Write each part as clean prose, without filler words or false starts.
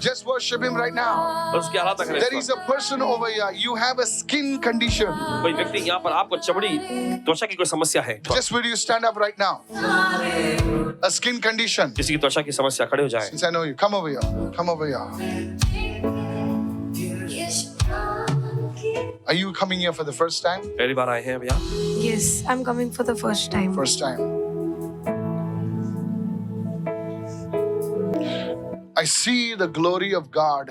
Just worship Him right now. और उसकी आराधना करें। There is a person over here. You have a skin condition. कोई व्यक्ति यहाँ पर आपको चमड़ी त्वचा की कोई समस्या है। Just will you stand up right now? A skin condition. किसी की त्वचा की समस्या, खड़े हो जाए। Since I know you, come over here. Come over here. Are you coming here for the first time? पहली बार आए हैं भैया? Yes, I'm coming for the first time. First time. I see the glory of God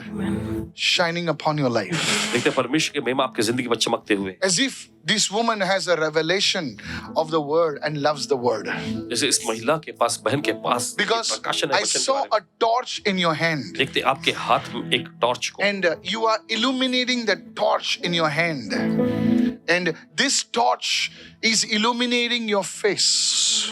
shining upon your life. देखते हैं परमेश्वर की महिमा आपकी जिंदगी पर चमकते हुए। As if this woman has a revelation of the word and loves the word. जैसे इस महिला के पास, बहन के पास Because प्रकाशन है I वचन के saw बारे में। a torch in your hand. देखते आपके हाथ में एक टॉर्च को, And you are illuminating the torch in your hand. And this torch is illuminating your face.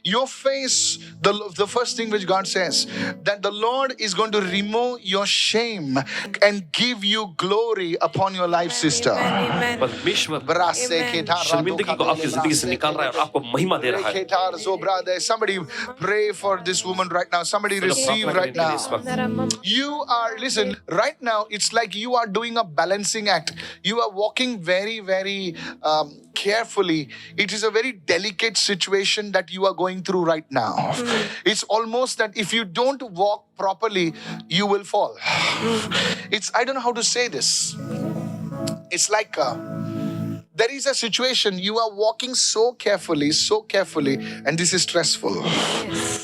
Your face, the first thing which God says, that the Lord is going to remove your shame and give you glory upon your life, sister. Amen. परमेश्वर Amen. शर्मिंदगी को आपकी जिंदगी से निकाल रहा है और आपको महिमा दे रहा है। Somebody pray for this woman right now. Somebody receive right now. You are, listen, right now it's like you are doing a balancing act. You are walking very, very carefully. It is a very delicate situation that you are going through right now. It's almost that if you don't walk properly, you will fall. I don't know how to say this. It's like there is a situation, you are walking so carefully, and this is stressful.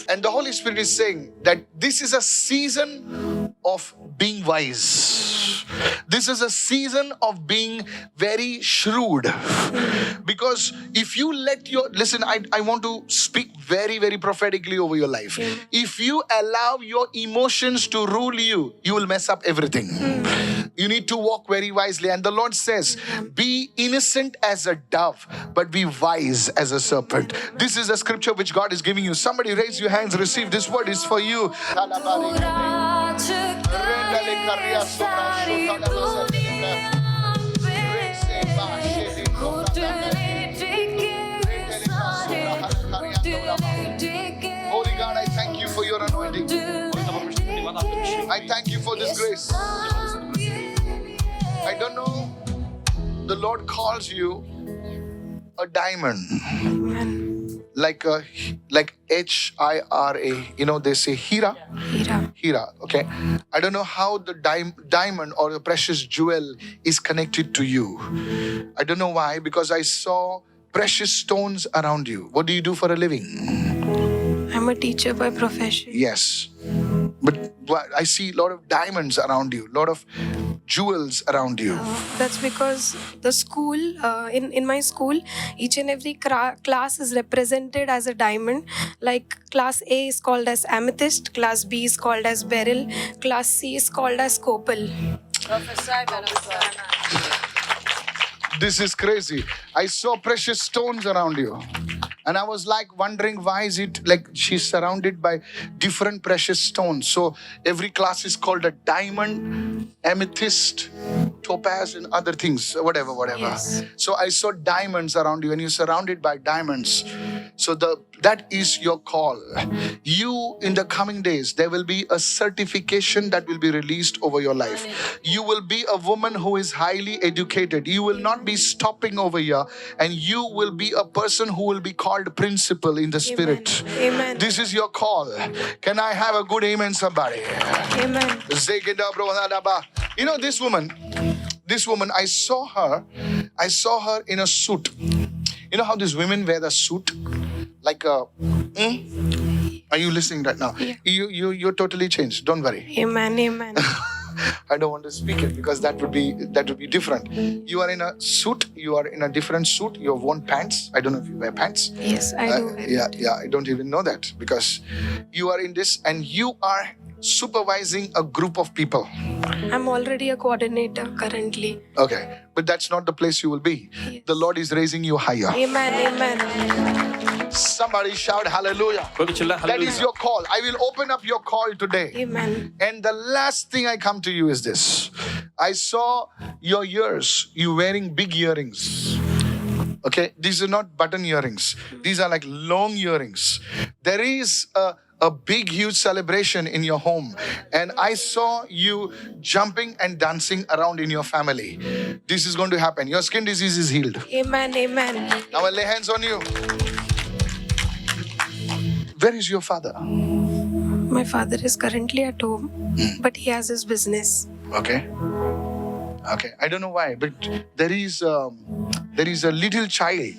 And the Holy Spirit is saying that this is a season of being wise. This is a season of being very shrewd. Because if you listen, I want to speak very, very prophetically over your life. If you allow your emotions to rule you, you will mess up everything. You need to walk very wisely. And the Lord says, be innocent as a dove, but be wise as a serpent. This is a scripture which God is giving you. Somebody raise your hands, receive. This word is for you. Holy God, I thank you for your anointing. I thank you for this grace. I don't know. The Lord calls you a diamond. Like H-I-R-A. You know, they say Hira. Hira, okay. I don't know how the diamond or the precious jewel is connected to you. I don't know why, because I saw precious stones around you. What do you do for a living? I'm a teacher by profession. Yes. But I see a lot of diamonds around you, a lot of jewels around you. That's because the school, in my school, each and every class is represented as a diamond. Like class A is called as amethyst, class B is called as beryl, class C is called as copal. This is crazy. I saw precious stones around you. And I was like wondering, why is it like she's surrounded by different precious stones? So every class is called a diamond, amethyst, topaz, and other things, whatever. Yes. So I saw diamonds around you, and you're surrounded by diamonds. So that is your call. You, in the coming days, there will be a certification that will be released over your life. You will be a woman who is highly educated. You will not be stopping over here, and you will be a person who will be called principal in the spirit. Amen. This is your call. Can I have a good amen, somebody? Amen. You know, this woman, I saw her in a suit. You know how these women wear the suit? Like a... Are you listening right now? Yeah. You're totally changed. Don't worry. Amen. Amen. I don't want to speak it because that would be different. You are in a suit. You are in a different suit. You have worn pants. I don't know if you wear pants. Yes, I do. Yeah. I don't even know that because you are in this and you are supervising a group of people. I'm already a coordinator currently. Okay, but that's not the place you will be. Yes. The Lord is raising you higher. Amen. Amen. Somebody shout hallelujah. That is your call. I will open up your call today. Amen. And the last thing I come to you is this. I saw your ears. You wearing big earrings. Okay, these are not button earrings. These are like long earrings. There is a a big, huge celebration in your home. And I saw you jumping and dancing around in your family. This is going to happen. Your skin disease is healed. Amen. Amen. Now I lay hands on you. Where is your father? My father is currently at home, but he has his business. Okay. I don't know why, but there is a little child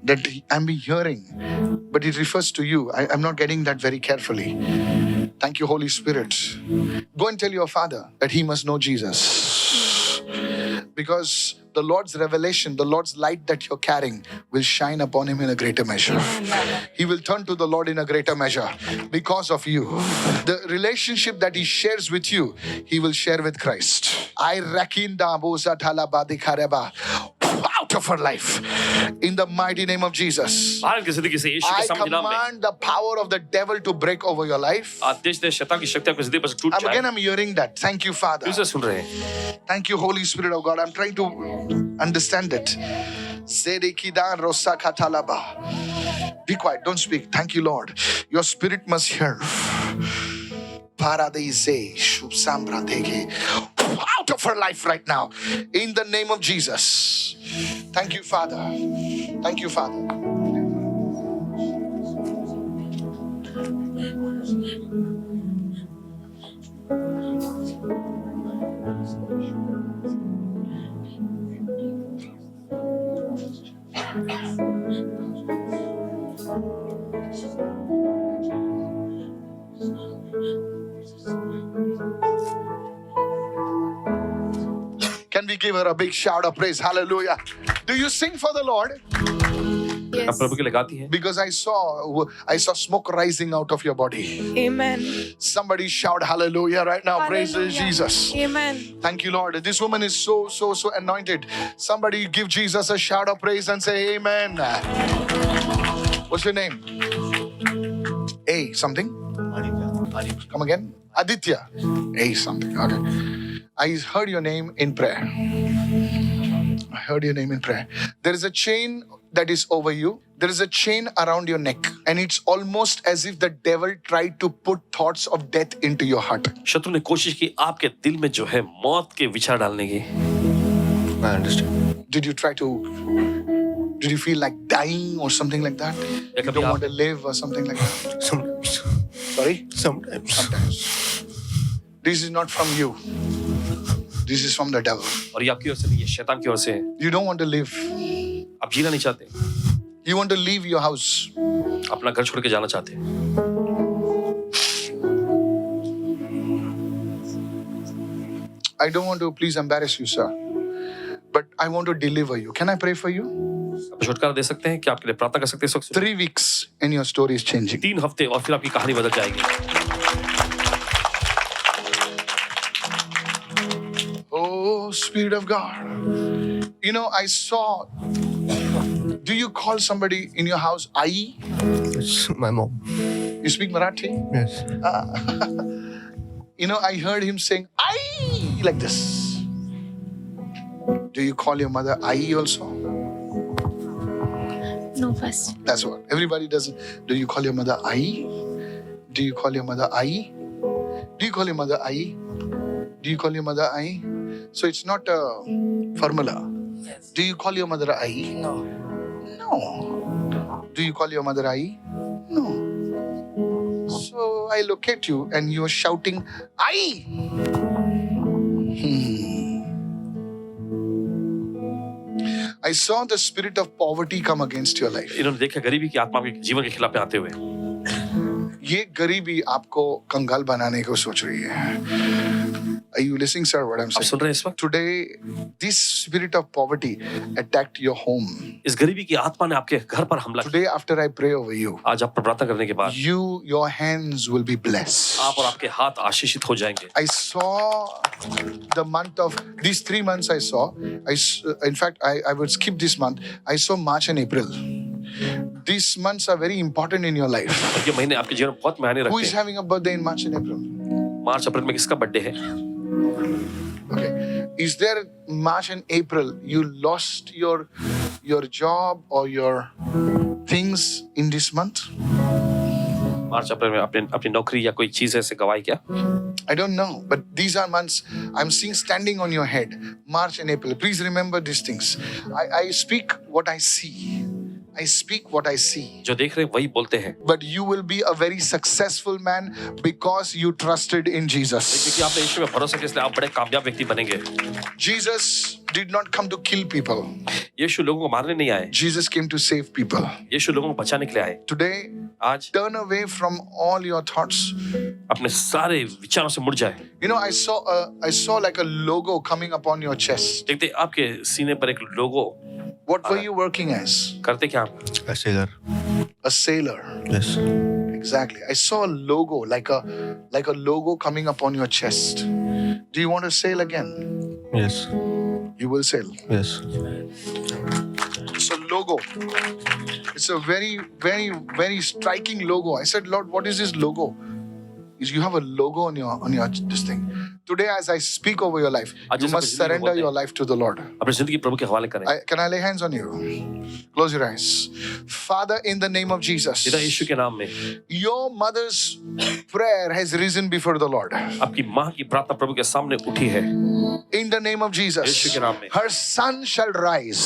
that I'm hearing, but it refers to you. I'm not getting that very carefully. Thank you, Holy Spirit. Go and tell your father that he must know Jesus. Because the Lord's revelation, the Lord's light that you're carrying will shine upon him in a greater measure. He will turn to the Lord in a greater measure because of you. The relationship that he shares with you, he will share with Christ. I out of her life in the mighty name of Jesus. Bharat की जिंदगी से यीशु के I सामने नाम में command the power of the devil to break over your life. आदेश दे शैतान की शक्ति आपकी जिंदगी पर से टूट जाए। Again, I'm hearing that. Thank you, Father. फिर से सुन रहे हैं। Thank you, Holy Spirit of God. I'm trying to understand it. Be quiet. Don't speak. Thank you, Lord. Your spirit must hear. Out of her life right now. In the name of Jesus. Thank you, Father. Thank you, Father. Can we give her a big shout of praise? Hallelujah. Do you sing for the Lord? आप Yes. प्रभु के लिए गाती हैं। Because I saw smoke rising out of your body. Amen. Somebody shout hallelujah right now. Praise Hallelujah. Jesus. Amen. Thank you, Lord. This woman is so anointed. Somebody give Jesus a shout of praise and say amen. What's your name? A something? Come again? Aditya. A something. Okay. I heard your name in prayer. I heard your name in prayer. There is a chain that is over you. There is a chain around your neck. And it's almost as if the devil tried to put thoughts of death into your heart. शत्रु ने कोशिश की आपके दिल में जो है मौत के विचार डालने की। I understand. Did you feel like dying or something like that? या You कभी don't आप want to live or something like that? Sometimes. Sorry? Sometimes. Sometimes. This is not from you. This is from the devil. और ये आपकी ओर से नहीं है, शैतान की ओर से है। You don't want to live. आप जीना नहीं चाहते, You want to leave your house. अपना घर छोड़ के जाना चाहते हैं। I don't want to please embarrass you, sir. But I want to deliver you. Can I pray for you? आप छुटकारा दे सकते हैं कि आपके लिए प्रार्थना कर सकते हैं इस वक्त। 3 weeks and your story is changing. 3 हफ्ते और फिर आपकी कहानी बदल जाएगी। Oh, Spirit of God. You know, I saw. Do you call somebody in your house Ai? It's my mom. You speak Marathi? Yes. You know, I heard him saying Ai like this. Do you call your mother Ai also? No, first. That's what. Everybody does it. Do you call your mother Ai? Do you call your mother Ai? Do you call your mother Ai? Do you call your mother Ai? So it's not a formula. Yes. Do you call your mother Ai? No. No. Do you call your mother Ai? No. So I look at you and you're shouting Ai. I saw the spirit of poverty come against your life. इन्होंने देखा गरीबी की आत्मा आपके जीवन के खिलाफ में आते हुए। ये गरीबी आपको कंगाल बनाने को सोच रही है. Are you listening, sir, what I'm आप saying? सुन रहे हैं इस वक्त? Today, this spirit of poverty attacked your home. इस गरीबी की आत्मा ने आपके घर पर हमला किया। Today, after I pray over you, आज आप पर प्रार्थना करने के बाद your hands will be blessed. आप और आपके हाथ आशीषित हो जाएंगे। I saw the month of these 3 months. I saw. In fact, I would skip this month. I saw March and April. These months are very important in your life. ये महीने आपके जीवन में बहुत मायने Who रखते is हैं। having a birthday in March and April? मार्च अप्रैल में किसका बर्थडे है? Okay. Is there March and April you lost your job or your things in this month? मार्च अप्रैल में आपने अपनी नौकरी या कोई चीज ऐसे गवाई क्या? I don't know, but these are months I'm seeing standing on your head. March and April. Please remember these things. I speak what I see. I speak what I see. जो देख रहे हैं वही बोलते हैं, But you will be a very successful man because you trusted in Jesus. क्योंकि आपने यीशु में भरोसा किया इसलिए आप बड़े कामयाब व्यक्ति बनेंगे। Jesus did not come to kill people. यीशु लोगों को मारने नहीं आए, Jesus came to save people. यीशु लोगों को बचाने के लिए आए। Today, आज turn away from all your thoughts. अपने सारे विचारों से मुड़ जाए। You know, I saw like a logo coming upon your chest. देखते आपके सीने पर एक लोगो। What were you working as? करते क्या आप? A sailor. A sailor. Yes. Exactly. I saw a logo, like a logo coming upon your chest. Do you want to sail again? Yes. You will sail. Yes. It's a logo. It's a very, very, very striking logo. I said, Lord, what is this logo? You have a logo on your this thing. Today, as I speak over your life, आज you जैसे must जिंदगी में surrender बोलते your हैं, life to the Lord. अपनी जिंदगी प्रभु के हवाले करें। Can I lay hands on you? Close your eyes. Father, in the name of Jesus, पिता यीशु के नाम में your mother's prayer has risen before the Lord. आपकी माँ की प्रार्थना प्रभु के सामने उठी है। In the name of Yeshu Jesus, के नाम में her son shall rise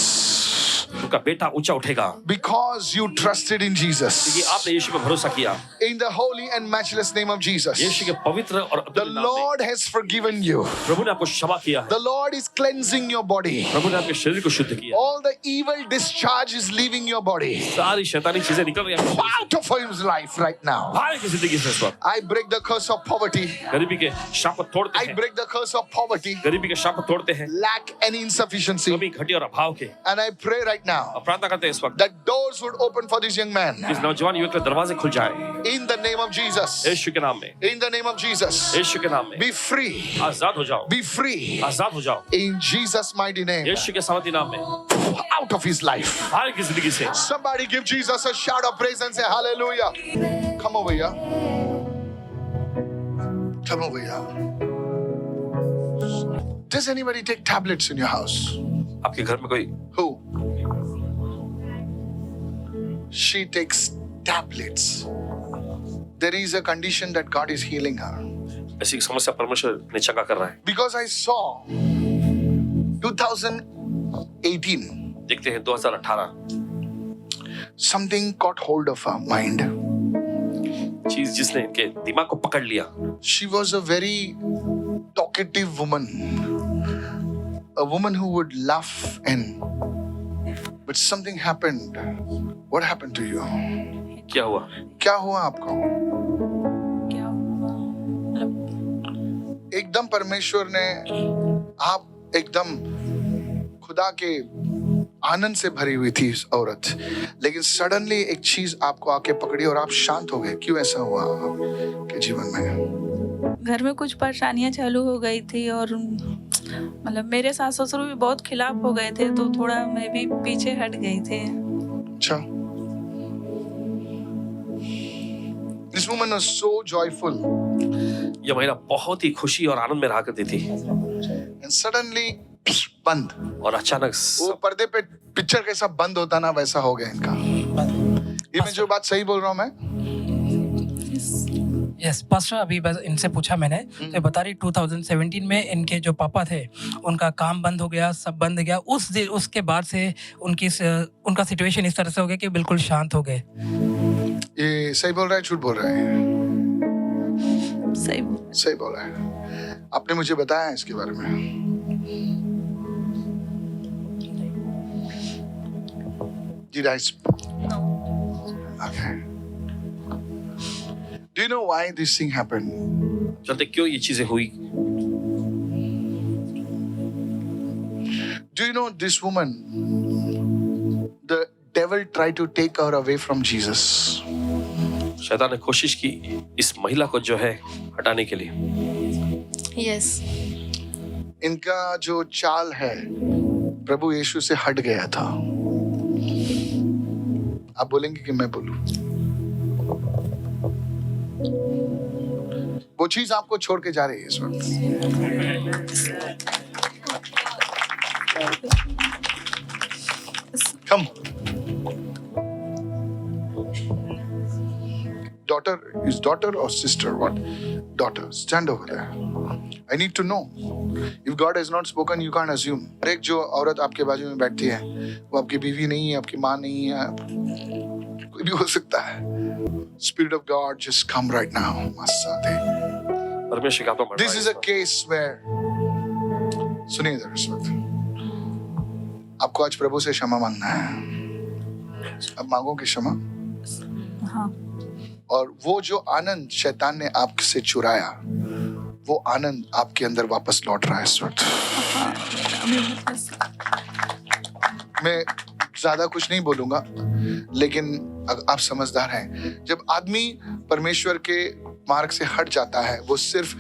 उनका बेटा ऊंचा उठेगा because you trusted in क्योंकि Jesus. आपने यीशु पर भरोसा किया। In the holy and matchless name of Jesus, यीशु के पवित्र और the अतुल्य नाम में Lord has forgiven you. प्रभु ने आपको क्षमा किया है। The Lord is cleansing your body. प्रभु ने आपके शरीर को शुद्ध किया। All the evil discharge is leaving your body. सारी शैतानी चीजें निकल रही हैं Out of his life right now. बाहर की जिंदगी से इस वक्त। I break the curse of poverty. गरीबी के शाप को तोड़ते I हैं। break the curse of poverty, गरीबी के शाप को तोड़ते हैं। lack and insufficiency. कमी घटी और अभाव के। And I pray right now और प्रार्थना करते हैं इस वक्त that doors would open for this young man. इस नौजवान युवक के दरवाजे खुल जाए। In the name of Jesus. यीशु के नाम में। In the name of Jesus. यीशु के नाम में। Be free. आजाद हो जाओ। Be free. आजाद हो जाओ। In Jesus' mighty name. यीशु के सामर्थ्य नाम में। Out of his life. बाहर की जिंदगी से। Somebody give Jesus a shout of praise and say hallelujah. Come over here. Come over here. Does anybody take tablets in your house? आपके घर में कोई Who? She takes tablets. There is a condition that God is healing her. ऐसी समस्या परमेश्वर ने चंगा कर रहा है। Because I saw 2018, देखते हैं 2018 something caught hold of her mind. चीज जिसने इनके दिमाग को पकड़ लिया। She was a very talkative woman. A woman who would laugh but something happened. What happened to you? क्या हुआ? क्या हुआ आपको? क्या हुआ? एकदम परमेश्वर ने आप एकदम खुदा के आनंद से भरी हुई थी इस औरत, लेकिन सडनली एक चीज आपको आके पकड़ी और आप शांत हो गए। क्यों ऐसा हुआ आपके जीवन में? घर में कुछ परेशानियां चालू हो गई थी और मतलब मेरे सास ससुर भी बहुत खिलाफ हो गए थे, तो थोड़ा मैं भी पीछे हट गई थी। अच्छा। This woman was so joyful. यह महिला बहुत ही खुशी और आनंद में रहा करती थी And suddenly बंद। और अचानक वो पर्दे पे पिक्चर कैसा बंद होता ना वैसा हो गया इनका। ये मैं जो बात सही बोल रहा हूँ मैं? यस पास्टर, अभी बस इनसे पूछा मैंने तो ये बता रही 2017 में इनके जो पापा थे उनका काम बंद हो गया, सब बंद हो गया। उसके बाद से उनका सिचुएशन इस तरह से हो गया कि बिल्कुल शांत हो गए। ये सही बोल रहा है झूठ बोल रहा है? सही बोल रहा है। आपने मुझे बताया है इसके बारे में। Did I speak? No. Okay. Do you know why this thing happened? चलते क्यों ये चीजें हुई? Do you know this woman? The devil tried to take her away from Jesus. शैतान ने कोशिश की इस महिला को जो है हटाने के लिए। Yes. इनका जो चाल है प्रभु यीशु से हट गया था। आप बोलेंगे कि मैं बोलूं? वो चीज आपको छोड़ के जा रही है इस वक्त। कम। Daughter is daughter or sister? What? Daughter. Stand over there. I need to know. If God has not spoken, you can't assume. एक जो औरत आपके बाजू में बैठती है, वो आपकी बीवी नहीं है, आपकी माँ नहीं है, कोई भी हो सकता है. Spirit of God, just come right now. Masate. परमेश्वर का आपको This is a case where. सुनिए इधर इस वक्त. आपको आज प्रभु से क्षमा मांगना है. अब मांगोगे क्षमा? हाँ और वो जो आनंद शैतान ने आपसे चुराया, वो आनंद आपके अंदर वापस लौट रहा है इस वक्त. अभी बस मैं ज्यादा कुछ नहीं बोलूंगा, लेकिन आप समझदार हैं. जब आदमी परमेश्वर के मार्ग से हट जाता है, वो सिर्फ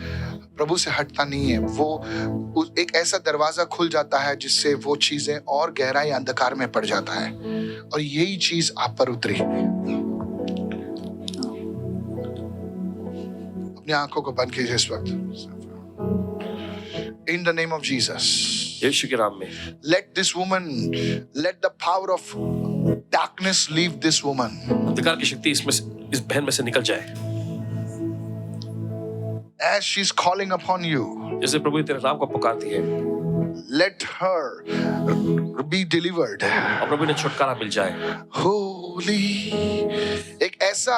प्रभु से हटता नहीं है, वो एक ऐसा दरवाजा खुल जाता है जिससे वो चीजें और गहराई अंधकार में पड़ जाता है. और यही चीज आप पर उतरी. अपनी आंखों को बंद कीजिए इस वक्त. In the name of Jesus. यीशु के नाम में Let this woman, let the power of darkness leave this woman. अंधकार की शक्ति इसमें इस बहन में से निकल जाए. As she's calling upon you, जैसे प्रभु तेरे नाम को पुकारती है, let her be delivered. और प्रभु ने छुटकारा मिल जाए. Holy, एक ऐसा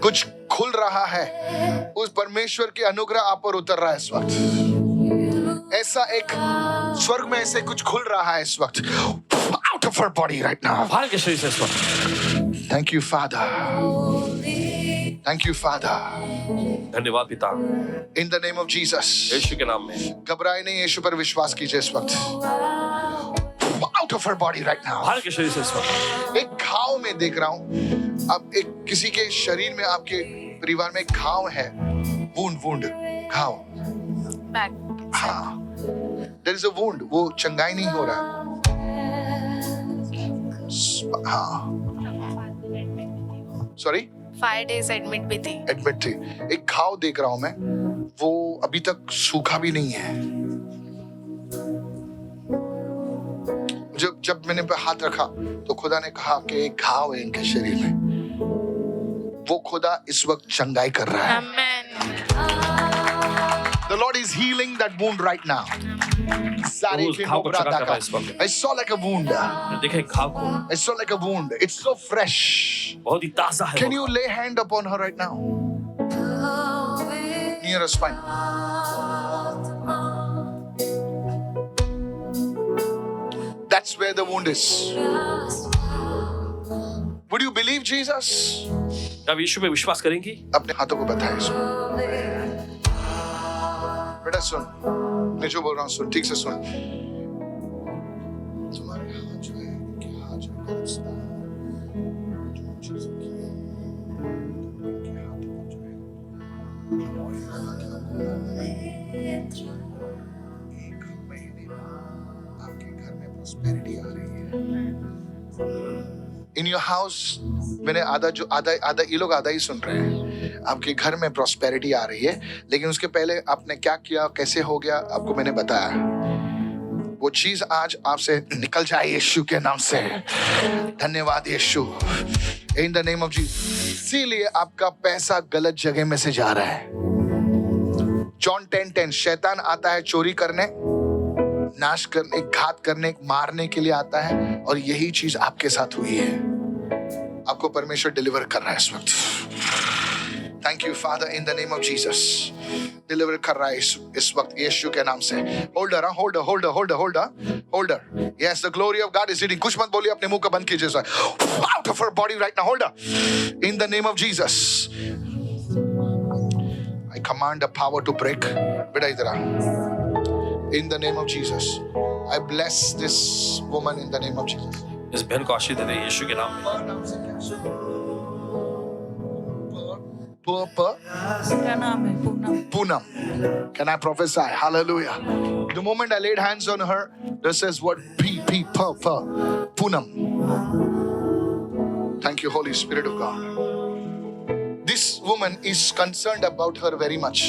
कुछ खुल रहा है, उस परमेश्वर की अनुग्रह आप पर उतर रहा है इस वक्त. ऐसा एक स्वर्ग में ऐसे कुछ खुल रहा है इस वक्त. Out of her body right now. बाहर के शरीर से इस वक्त. Thank you, Father. Thank you, Father. धन्यवाद पिता. In the name of Jesus. यीशु के नाम में घबराए नहीं, यीशु पर विश्वास कीजिए इस वक्त. Out of her body right now. बाहर के शरीर से इस वक्त. एक घाव में देख रहा हूं. अब एक किसी के शरीर में, आपके परिवार में एक घाव है. वुंड घाव. Back. हाँ. There is a wound. वो चंगाई नहीं हो रहा. हाँ. Sorry? 5 days admit भी थी. एडमिट थी. एक घाव देख रहा हूं मैं, वो अभी तक सूखा भी नहीं है. जब मैंने पे हाथ रखा तो खुदा ने कहा कि एक घाव है इनके शरीर में, वो खुदा इस वक्त चंगाई कर रहा है. The Lord is healing that wound right now. उस घाव को चंगा कर रहा है इस वक्त. I saw like a wound. देखे घाव को, I saw like a wound. It's so fresh. बहुत ही ताजा है. Can you lay hand upon her right now? Near her spine. That's where the wound is. Would you believe Jesus? अब यीशु में विश्वास करेंगी? अपने हाथों को बताएं इसको. बेटा सुन, मैं जो बोल रहा हूँ सुन, ठीक से सुन. तुम्हारे हाथ जो है, इनके हाथ जो है, गलत है. जो चीज़ें की हैं, इनके हाथों को जो है, एक महीने में आपके घर में प्रॉस्पेरिटी आ रही है. In your house, मैंने आधा ये लोग आधा ही सुन रहे हैं. आपके घर में प्रॉस्पेरिटी आ रही है, लेकिन उसके पहले आपने क्या किया, कैसे हो गया, आपको मैंने बताया. वो चीज आज आपसे निकल जाए यीशु के नाम से. धन्यवाद यीशु. In the name of Jesus. इसीलिए आपका पैसा गलत जगह में से जा रहा है. जॉन 10:10, शैतान आता है चोरी करने, नाश करने, घात करने, मारने के लिए आता है, और यही चीज आपके साथ हुई है. आपको परमेश्वर डिलीवर कर रहा है इस वक्त. Thank you father, in the name of Jesus. Deliver कर रहा है इस वक्त यीशु के नाम से. Holder, holder. Yes, the glory of God is hiding. कुछ मत बोलिए, अपने मुंह को बंद कीजिए. Out of her body right now. Holder, in the name of Jesus. I command the power to break. बेटा इधर आ. In the name of Jesus, I bless this woman in the name of Jesus. इस बहन को आशीष दे दे यीशु के नाम में. क्या नाम है? Poonam. Poonam. Can I prophesy? Hallelujah. The moment I laid hands on her, this says what? Poonam. Thank you, Holy Spirit of God. This woman is concerned about her very much.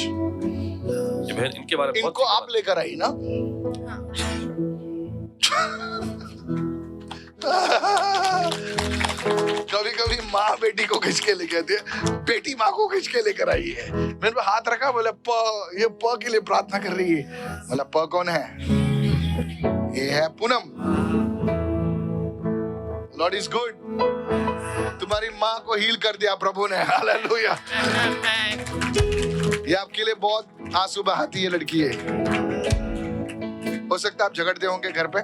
ये बहन इनके बारे में बहुत इनको आप लेकर आई ना. कभी कभी माँ बेटी को खींच के लेके आती है, बेटी माँ को खींच के लेकर आई है। मैंने पे हाथ रखा, बोला प, ये प के लिए प्रार्थना कर रही है। बोला प कौन है? ये है पूनम। Lord is good. तुम्हारी माँ को हील कर दिया प्रभु ने। हालेलुया। ये आपके लिए बहुत आंसू बहाती है लड़की है। हो सकता है आप झगड़ते होंगे घर पे,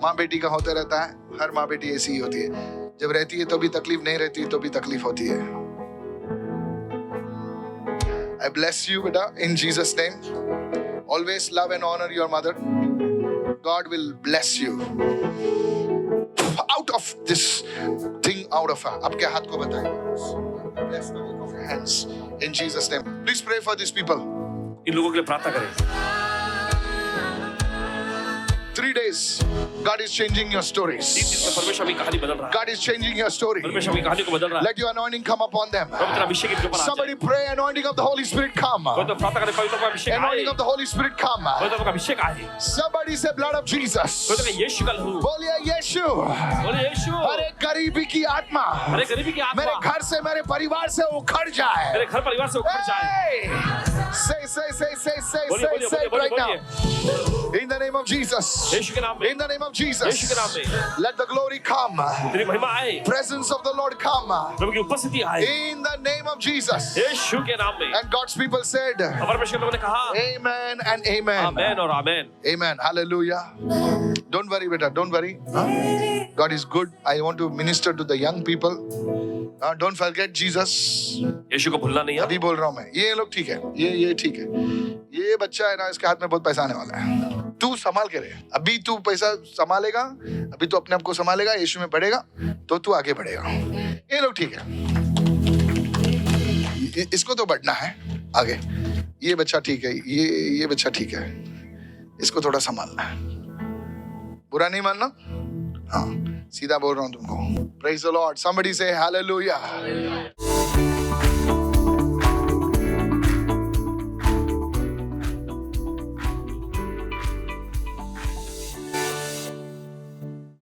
माँ बेटी का होता रहता है। हर माँ बेटी ऐसी ही होती है, जब रहती है तो भी तकलीफ, नहीं रहती है तो भी तकलीफ होती है। I bless you बेटा in Jesus name. Always love and honor your mother. God will bless you out of this thing, out of her. आपके हाथ को बताइए। Bless the work of your hands in Jesus name. Please pray for these people. इन लोगों के लिए प्रार्थना करें। 3 days, God is changing your stories. 3 दिन में परमेश्वर अपनी कहानी बदल रहा है। God is changing your story. परमेश्वर अपनी कहानी को बदल रहा है। Let your anointing come upon them. पवित्र अभिषेक इनके ऊपर आ जाए। Somebody pray, anointing of the Holy Spirit come. कोई तो प्रार्थना करे, पवित्र का अभिषेक आए। Anointing of the Holy Spirit come. पवित्र का अभिषेक आए। Somebody say blood of Jesus. कोई तो कहे यीशु का लहू। बोलिए यीशु। बोले यीशु। हर एक गरीबी की आत्मा अरे गरीबी की आत्मा मेरे घर से, मेरे परिवार से उखड़ जाए। मेरे घर परिवार से उखड़ जाए। Say बोलिए, it बोलिए, right now. बोलिए। In the name of Jesus. यीशु के नाम में। In the name of Jesus. यीशु के नाम में। Let the glory come. तेरी महिमा आए। Presence of the Lord come. प्रभु की उपस्थिति आए। In the name of Jesus. यीशु के नाम में। And God's people said, और परमेश्वर के लोगों ने कहा Amen and Amen. आमेन और आमेन। Amen. Hallelujah. Don't worry, beta. Don't worry. God is good. I want to minister to the young people. Don't forget Jesus. यीशु को भूलना नहीं है। अभी बोल रहा हूँ मैं। ये लोग ठीक है। ये ठीक है। ये बच्चा है ना, इसके हाथ में बहुत पैसा आने वाला है। तू संभाल के रहे। अभी तू पैसा संभालेगा, अभी तू अपने आप को संभालेगा, यीशु में बढ़ेगा तो तू आगे बढ़ेगा। ये लोग ठीक है। इसको तो बढ़ना है आगे। ये बच्चा ठीक है। ये बच्चा ठीक है। इसको थोड़ा संभालना है। बुरा नहीं मानना। हाँ, सीधा बोल रहा हूँ तुमको। Praise the Lord. Somebody say hallelujah.